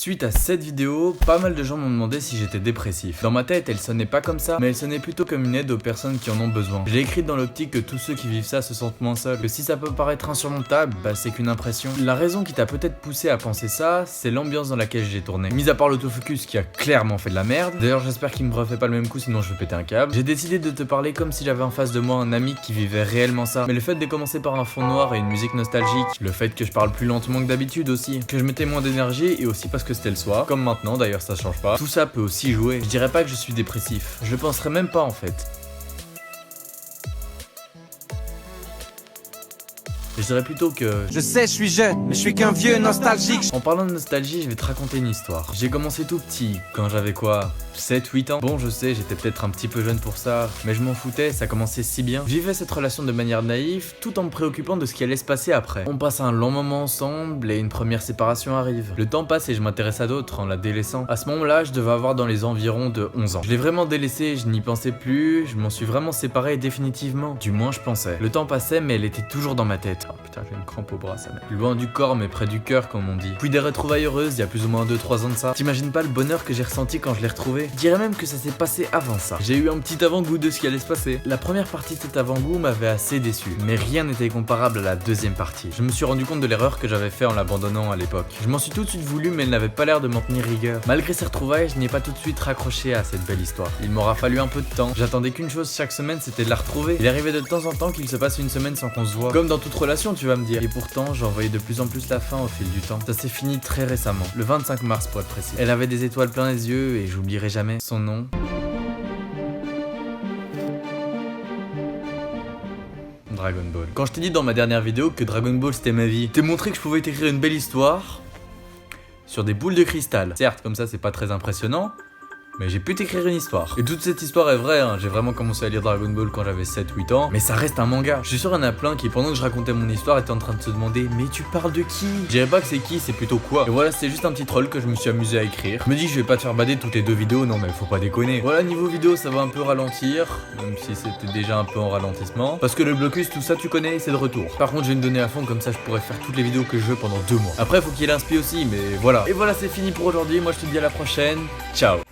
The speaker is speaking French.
Suite à cette vidéo, pas mal de gens m'ont demandé si j'étais dépressif. Dans ma tête, elle sonnait pas comme ça, mais elle sonnait plutôt comme une aide aux personnes qui en ont besoin. Je l'ai écrite dans l'optique que tous ceux qui vivent ça se sentent moins seuls, que si ça peut paraître insurmontable, bah c'est qu'une impression. La raison qui t'a peut-être poussé à penser ça, c'est l'ambiance dans laquelle j'ai tourné. Mis à part l'autofocus qui a clairement fait de la merde, d'ailleurs j'espère qu'il me refait pas le même coup sinon je vais péter un câble, j'ai décidé de te parler comme si j'avais en face de moi un ami qui vivait réellement ça. Mais le fait de commencer par un fond noir et une musique nostalgique, le fait que je parle plus lentement que d'habitude aussi, que je mettais moins d'énergie et aussi parce que c'était le soir, comme maintenant d'ailleurs ça change pas, tout ça peut aussi jouer. Je dirais pas que je suis dépressif, je le penserais même pas en fait. Je dirais plutôt que... Je sais, je suis jeune, mais je suis qu'un vieux nostalgique. En parlant de nostalgie, je vais te raconter une histoire. J'ai commencé tout petit, quand j'avais quoi, 7-8 ans. Bon, je sais, j'étais peut-être un petit peu jeune pour ça, mais je m'en foutais, ça commençait si bien. Je vivais cette relation de manière naïve, tout en me préoccupant de ce qui allait se passer après. On passe un long moment ensemble et une première séparation arrive. Le temps passe et je m'intéresse à d'autres en la délaissant. À ce moment-là, je devais avoir dans les environs de 11 ans. Je l'ai vraiment délaissé, je n'y pensais plus, je m'en suis vraiment séparé définitivement. Du moins, je pensais. Le temps passait, mais elle était toujours dans ma tête. Oh putain, j'ai une crampe au bras, ça m'aide. Loin du corps, mais près du cœur, comme on dit. Puis des retrouvailles heureuses, il y a plus ou moins 2-3 ans de ça. T'imagines pas le bonheur que j'ai ressenti quand je l'ai retrouvé? Je dirais même que ça s'est passé avant ça. J'ai eu un petit avant-goût de ce qui allait se passer. La première partie de cet avant-goût m'avait assez déçu, mais rien n'était comparable à la deuxième partie. Je me suis rendu compte de l'erreur que j'avais fait en l'abandonnant à l'époque. Je m'en suis tout de suite voulu, mais elle n'avait pas l'air de m'en tenir rigueur. Malgré ces retrouvailles, je n'ai pas tout de suite raccroché à cette belle histoire. Il m'aura fallu un peu de temps. J'attendais qu'une chose chaque semaine, c'était de la retrouver. Il arrivait de temps en temps qu'il se passe une semaine sans qu'on se voit. Comme dans toute relation, tu vas me dire. Et pourtant, j'en voyais de plus en plus la fin au fil du temps. Ça s'est fini très récemment, le 25 mars pour être précis. Elle avait des étoiles plein les yeux et j'oublierai jamais son nom. Dragon Ball. Quand je t'ai dit dans ma dernière vidéo que Dragon Ball c'était ma vie, t'ai montré que je pouvais t'écrire une belle histoire sur des boules de cristal. Certes, comme ça c'est pas très impressionnant, mais j'ai pu t'écrire une histoire. Et toute cette histoire est vraie, hein. J'ai vraiment commencé à lire Dragon Ball quand j'avais 7-8 ans. Mais ça reste un manga. Je suis sûr qu'il y en a plein qui, pendant que je racontais mon histoire, étaient en train de se demander mais tu parles de qui? Je dirais pas que c'est qui, c'est plutôt quoi. Et voilà, c'était juste un petit troll que je me suis amusé à écrire. Je me dis que je vais pas te faire bader toutes les deux vidéos, non mais faut pas déconner. Voilà, niveau vidéo ça va un peu ralentir, même si c'était déjà un peu en ralentissement. Parce que le blocus, tout ça tu connais, c'est de retour. Par contre je vais me donner à fond, comme ça je pourrais faire toutes les vidéos que je veux pendant 2 mois. Après faut qu'il y ait l'inspi aussi, mais voilà. Et voilà, c'est fini pour aujourd'hui, moi je te dis à la prochaine. Ciao.